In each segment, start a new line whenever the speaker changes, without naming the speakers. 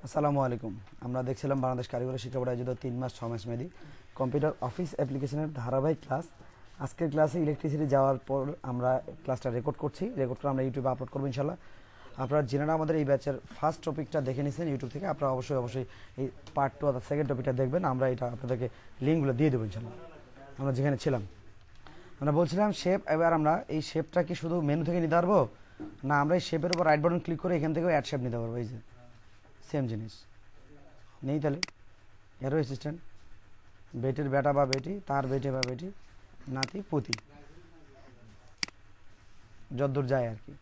আসসালামু আলাইকুম। আমরা দেখছিলাম বাংলাদেশ কারিগরি শিক্ষা বোর্ড আয়োজিত 3 মাস 6 মাস মেয়াদী কম্পিউটার অফিস অ্যাপ্লিকেশনের ধারাবাহিক ক্লাস। আজকের ক্লাসে ইলেকট্রিসিটি যাওয়ার পর আমরা ক্লাসটা রেকর্ড করছি। রেকর্ড করে আমরা ইউটিউবে আপলোড করবো ইনশাল্লাহ। আপনারা যারা আমাদের এই ব্যাচের ফার্স্ট টপিকটা দেখে নিয়েছেন ইউটিউব থেকে, আপনারা অবশ্যই এই পার্ট 2 অর্থাৎ সেকেন্ড টপিকটা দেখবেন। আমরা এটা আপনাদেরকে লিঙ্কগুলো দিয়ে দেবো ইনশাল্লাহ। আমরা যেখানে ছিলাম আমরা বলছিলাম শেপ। এবার আমরা এই শেপটা কি শুধু মেনু থেকে নিতে পারবো না, আমরা এই শেপের উপর রাইট বাটন ক্লিক করে এখান থেকেও অ্যাড শেপ নিতে পারবো। এই যে সেম জিনিস নেই, তাহলে এরো অ্যাসিস্ট্যান্ট, বেটের বেটা বা বেটি, তার বেটে বা বেটি, নাতি পুতি, যদ্দূর যায় আর কি।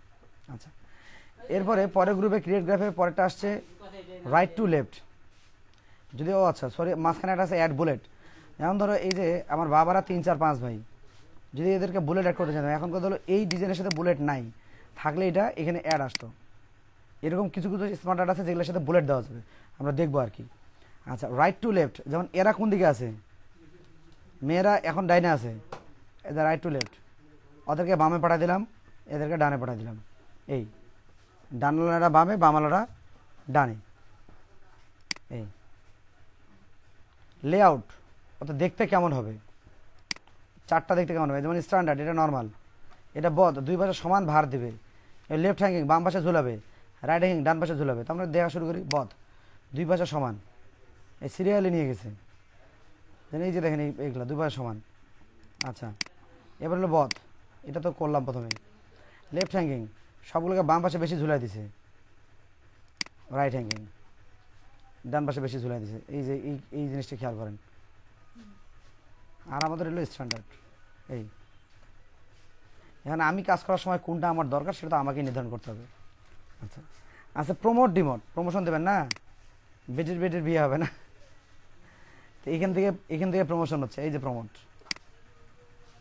আচ্ছা, এরপরে পরের গ্রুপে ক্রিয়েট গ্রাফের পরেরটা আসছে রাইট টু লেফট। যদিও আচ্ছা সরি, মাঝখানে একটা আছে অ্যাড বুলেট। যেমন ধরো এই যে আমার বাবারা 3 4 5 ভাই, যদি এদেরকে বুলেট অ্যাড করতে চান, এখন কথা হলো এই ডিজাইনের সাথে বুলেট নাই, থাকলে এটা এখানে অ্যাড আসতো। এরকম কিছু কিছু স্মার্ট আর্ট আছে যেগুলোর সাথে বুলেট দেওয়া যাবে, আমরা দেখবো আর কি। আচ্ছা, রাইট টু লেফট, যেমন এরা কোন দিকে আছে, মেয়েরা এখন ডাইনে আছে, এদের রাইট টু লেফট, ওদেরকে বামে পাঠা দিলাম, এদেরকে ডানে পাঠা দিলাম। এই ডানওয়ালারা বামে, বামালারা ডানে। এই লেআউট অর্থাৎ দেখতে কেমন হবে, চারটা দেখতে কেমন হবে, যেমন স্ট্যান্ডার্ড এটা নর্মাল, এটা বদ, দুই পাশে সমান ভার দেবে। লেফট হ্যাঙ্গিং বাম পাশে ঝুলাবে, রাইট হ্যাঙ্গিং ডান পাশে ঝুলাবে। তো আমরা দেখা শুরু করি বদ, দুই পাশে সমান। এই সিরিয়ালে নিয়ে গেছে, এই যে দেখেন এইগুলো দুই পাশে সমান। আচ্ছা, এবার হলো বদ, এটা তো করলাম প্রথমে। লেফট হ্যাঙ্গিং সবগুলোকে বাম পাশে বেশি ঝুলাই দিছে, রাইট হ্যাঙ্গিং ডান পাশে বেশি ঝুলাই দিছে। এই যে এই জিনিসটা খেয়াল করেন। আর আমাদের হলো স্ট্যান্ডার্ড। এই এখানে আমি কাজ করার সময় কোনটা আমার দরকার সেটা তো আমাকে নির্ধারণ করতে হবে। আচ্ছা আচ্ছা, প্রমোট ডিমোট, প্রমোশন দেবেন না, বেটের বিয়ে হবে না। তো এখান থেকে প্রমোশন হচ্ছে। এই যে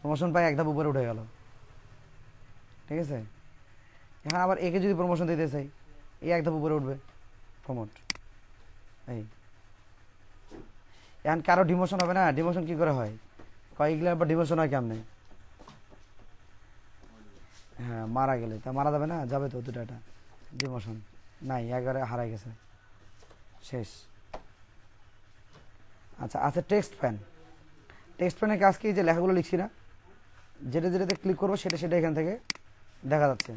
প্রমোশন পাই এক ধাপ উপরে উঠে গেল, ঠিক আছে। এখন আবার একে যদি প্রমোশন দিতে চাই, এই এক ধাপ উপরে উঠবে, প্রমোট। এই এখন কারো ডিমোশন হবে না, ডিমোশন কি করে হয়, কয়েকগুলো আবার ডিমোশন হয় কেমনে? হ্যাঁ, মারা গেলে তা মারা যাবে না, যাবে তো দুটো, এটা ডিমোশন নাই, একবারে হারাই গেছে, শেষ। আচ্ছা আছে টেক্সট প্যান। টেক্সট প্যানের কাজ কি, যে লেখাগুলো লিখছি না, যেটাতে ক্লিক করবো সেটা এখান থেকে দেখা যাচ্ছে,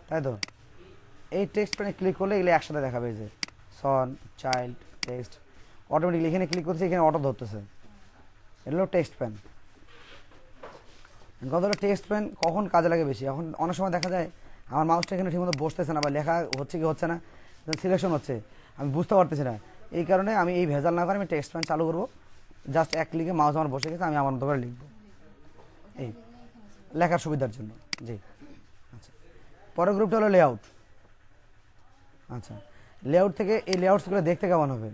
তাই তো। এই টেক্সট প্যানে ক্লিক করলে এগুলো একসাথে দেখাবে, যে সন, চাইল্ড, টেক্সট, অটোমেটিকলি এখানে ক্লিক করছে, এখানে অটো ধরতেছে। এটা হলো টেক্সট প্যান। কথা হলো টেক্সট প্যান কখন কাজে লাগে বেশি, এখন অনেক সময় দেখা যায় আমার মাউসটা এখানে ঠিকমতো বসতেছে না, বা লেখা হচ্ছে কি হচ্ছে না, সিলেকশন হচ্ছে, আমি বুঝতে পারতেছি না। এই কারণে আমি এই ভেজাল না করে আমি টেক্সট প্যান চালু করবো, জাস্ট এক ক্লিকে মাউস আমার বসে গেছে, আমি আমার মতো করে লিখবো, এই লেখার সুবিধার জন্য। জি আচ্ছা, পরের গ্রুপটা হলো লেআউট। আচ্ছা, লেআউট থেকে এই লেআউটসগুলো দেখতে কেমন হবে,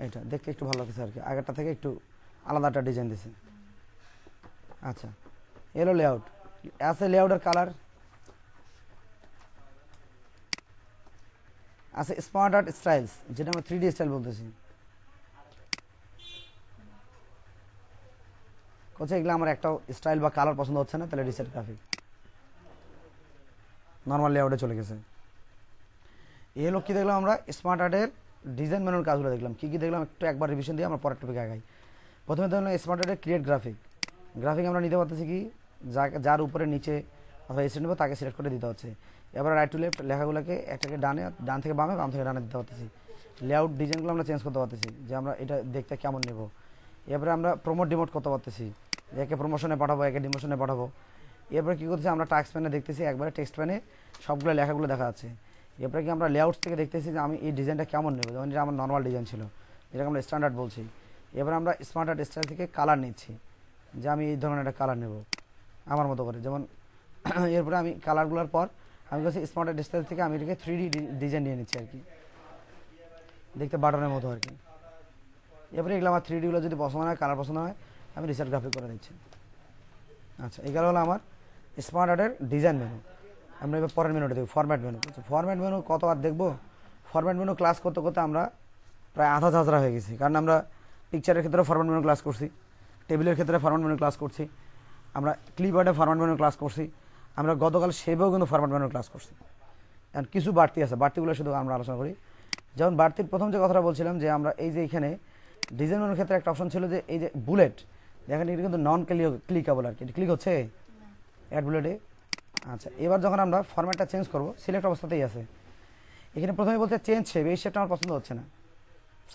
এটা দেখতে একটু ভালো লাগছে আর কি, আগেরটা থেকে একটু আলাদা একটা ডিজাইন দিয়েছে। আচ্ছা, এলো লেআউট। আছে লেআউটের কালার, আছে স্মার্ট আর্ট স্টাইলস, যেটা আমরা 3D স্টাইল বলতেছি। কোথায় এগুলো আমার একটা স্টাইল বা কালার পছন্দ হচ্ছে না, তাহলে রিসেট গ্রাফিক, নর্মাল লেআউটে চলে গেছে। এই হলো কি দেখলাম আমরা স্মার্ট আর্টের ডিজাইন মেনুর কাজগুলো দেখলাম। কি দেখলাম একটু একবার রিভিশন দিয়ে আমরা পরের টপিকে আগাই। প্রথমে দেখলাম স্মার্ট আর্টের ক্রিয়েট গ্রাফিক। গ্রাফিক আমরা নিতে পারতেছি কি, যার উপরে নিচে অথবা এসে নেবো তাকে সিলেক্ট করে দিতে হচ্ছে। এবার রাইট টু লেফট লেখাগুলোকে একটাকে ডান থেকে বামে, বাম থেকে ডানে দিতে পারতেছি। লেআউট ডিজাইনগুলো আমরা চেঞ্জ করতে পারতেছি, যে আমরা এটা দেখতে কেমন নেব। এরপরে আমরা প্রমোট ডিমোট করতে পারতেছি, যে একে প্রমোশনে পাঠাবো, একে ডিমোশনে পাঠাবো। এরপরে কী করতেছি, আমরা টাস্ক প্যানে দেখতেছি, একবারে টেক্সট প্যানে সবগুলো লেখাগুলো দেখা যাচ্ছে। এরপরে কি আমরা লেআউটস থেকে দেখতেছি যে আমি এই ডিজাইনটা কেমন নেব, যেমন এটা আমার নর্মাল ডিজাইন ছিল, যেটাকে আমরা স্ট্যান্ডার্ড বলছি। এবার আমরা স্মার্ট আর্ট স্টাইল থেকে কালার নিচ্ছি, যে আমি এই ধরনের একটা কালার নেব আমার মতো করে। যেমন এরপরে আমি কালারগুলোর পর আমি বলছি স্মার্ট আর্ট স্টাইল থেকে আমি এটাকে 3D ডিজাইন নিয়ে নিচ্ছি আর কি, দেখতে বাটনের মতো আর কি। এরপরে এগুলো আমার 3Dগুলো যদি পছন্দ হয়, কালার পছন্দ হয়, আমি রিসেট গ্রাফিক করে দিচ্ছি। আচ্ছা, এগুলো হলো আমার স্মার্ট আর্টের ডিজাইন মেনু। আমরা এবার পরের মেনুটা দেখব, ফরম্যাট মেনু। ফরম্যাট মেনু কতবার দেখবো, ফরম্যাট মেনু ক্লাস করতে করতে আমরা প্রায় আধা ঝাঁঝরা হয়ে গেছি, কারণ আমরা পিকচারের ক্ষেত্রে ফরম্যাট মেনু ক্লাস করছি, টেবিলের ক্ষেত্রে ফরম্যাট মেনু ক্লাস করছি, আমরা ক্লিপবোর্ডে ফরম্যাট মেনু ক্লাস করছি, আমরা গতকাল শেপেও কিন্তু ফরম্যাট মেনু ক্লাস করছি। আর কিছু বাড়তি আছে, বাড়তিগুলো শুধু আমরা আলোচনা করি। যেমন বাড়তির প্রথম যে কথাটা বলছিলাম যে আমরা এই যে এখানে ডিজাইন মেনুর ক্ষেত্রে একটা অপশন ছিল যে এই যে বুলেট, দেখেন এটা কিন্তু নন ক্লিকেবল আর কি, ক্লিক হচ্ছে অ্যাড বুলেটে। আচ্ছা, এবার যখন আমরা ফরম্যাটটা চেঞ্জ করব, সিলেক্ট অবস্থাতেই আছে, এখানে প্রথমে বলতে চেঞ্জ শেপ, এই শেপটা আমার পছন্দ হচ্ছে না,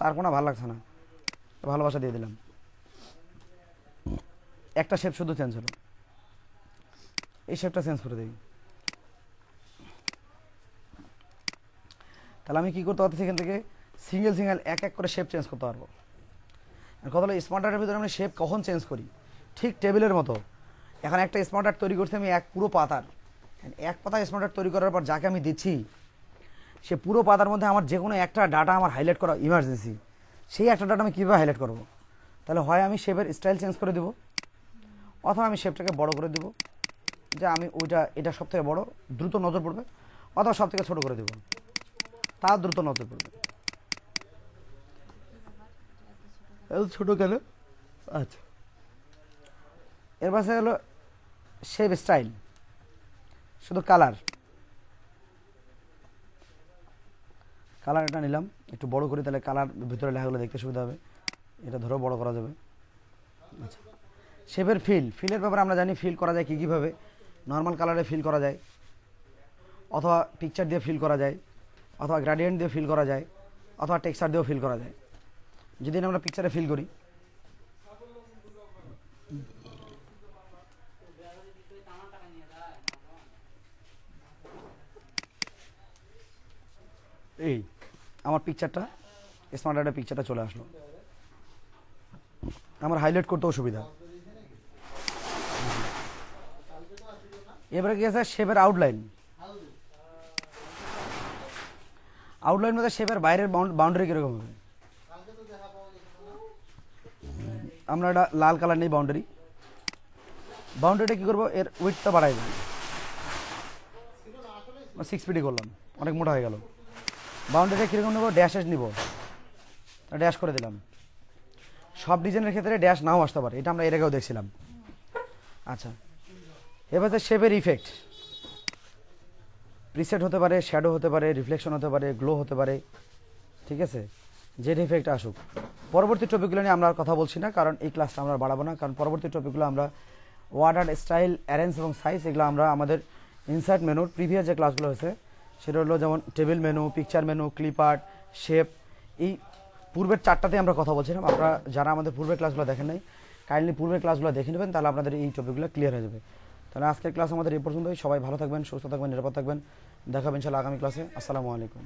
আর কোনো ভালো লাগছে না, ভালোবাসা দিয়ে দিলাম, একটা শেপ শুধু চেঞ্জ হলো, এই শেপটা চেঞ্জ করে দিই। তাহলে আমি কী করতে পারতেছি, এখান থেকে সিঙ্গেল সিঙ্গেল এক এক করে শেপ চেঞ্জ করতে পারবো। কথা হলো স্মার্ট আর্টের ভিতরে আমি শেপ কখন চেঞ্জ করি, ঠিক টেবিলের মতো। এখন একটা স্মার্ট আর্ট তৈরি করছি আমি এক পুরো পাতার, এক পাতা স্মার্ট আর্ট তৈরি করার পর যাকে আমি দিচ্ছি সে পুরো পাতার মধ্যে আমার যে কোনো একটা ডাটা আমার হাইলাইট করা ইমার্জেন্সি, সেই একটা ডাটা আমি কীভাবে হাইলাইট করবো? তাহলে হয় আমি শেপের স্টাইল চেঞ্জ করে দেবো, অথবা আমি শেপটাকে বড় করে দেবো, যে আমি এটা সব থেকে বড়ো দ্রুত নজর পড়বে, অথবা সব থেকে ছোটো করে দেবো, তার দ্রুত নজর পড়বে। ছোটো কেন? আচ্ছা, এর পাশে হলো শেপ স্টাইল, শুধু কালার এটা নিলাম, একটু বড় করি, তাহলে কালার ভিতরে লেখাগুলো দেখতে সুবিধা হবে, এটা ধরেও বড় করা যাবে। আচ্ছা, শেপের ফিলের ব্যাপারে আমরা জানি ফিল করা যায় কীভাবে, নর্মাল কালারে ফিল করা যায়, অথবা পিকচার দিয়ে ফিল করা যায়, অথবা গ্রেডিয়েন্ট দিয়ে ফিল করা যায়, অথবা টেক্সচার দিয়েও ফিল করা যায়। যদি আমরা পিকচারে ফিল করি, এই আমার পিকচারটা স্মার্ট আর্টের পিকচারটা চলে আসলো, আমার হাইলাইট করতেও সুবিধা। এবারে কি আছে, শেপের আউটলাইন মধ্যে শেপের বাইরের বাউন্ডারি কিরকম হবে, আমরা এটা লাল কালার নেই, বাউন্ডারিটা কি করবো, এর উইডথটা বাড়াই দেবো, 6 ফিটই করলাম, অনেক মোটা হয়ে গেল। বাউন্ডারিটা কীরকম নেবো, ড্যাশ নিব, ড্যাশ করে দিলাম। সব ডিজাইনের ক্ষেত্রে ড্যাশ নাও আসতে পারে, এটা আমরা এর আগেও দেখছিলাম। আচ্ছা, এবার শেপের ইফেক্ট, প্রিসেট হতে পারে, শ্যাডো হতে পারে, রিফ্লেকশন হতে পারে, গ্লো হতে পারে, ঠিক আছে, যে ইফেক্ট আসুক। পরবর্তী টপিকগুলো নিয়ে আমরা আর কথা বলছি না, কারণ এই ক্লাসটা আমরা বাড়াবো না, কারণ পরবর্তী টপিকগুলো আমরা ওয়ার্ড আর্ট, স্টাইল, অ্যারেঞ্জ এবং সাইজ, এগুলো আমরা আমাদের ইনসার্ট মেনুর প্রিভিয়াস যে ক্লাসগুলো হয়েছে সেটা হলো যেমন table menu, picture menu, clip art, shape, এই পূর্বের 4টাতে আমরা কথা বলছিলাম। আপনারা যারা আমাদের পূর্বের ক্লাসগুলো দেখেন নাই, কাইন্ডলি পূর্বের ক্লাসগুলো দেখে নেবেন, তাহলে আপনাদের এই টপিকগুলো ক্লিয়ার হয়ে যাবে। তাহলে আজকের ক্লাস আমাদের এই পর্যন্তই। সবাই ভালো থাকবেন, সুস্থ থাকবেন, নিরাপদ থাকবেন। দেখাবেন ইনশাআল্লাহ আগামী ক্লাসে। আসসালামু আলাইকুম।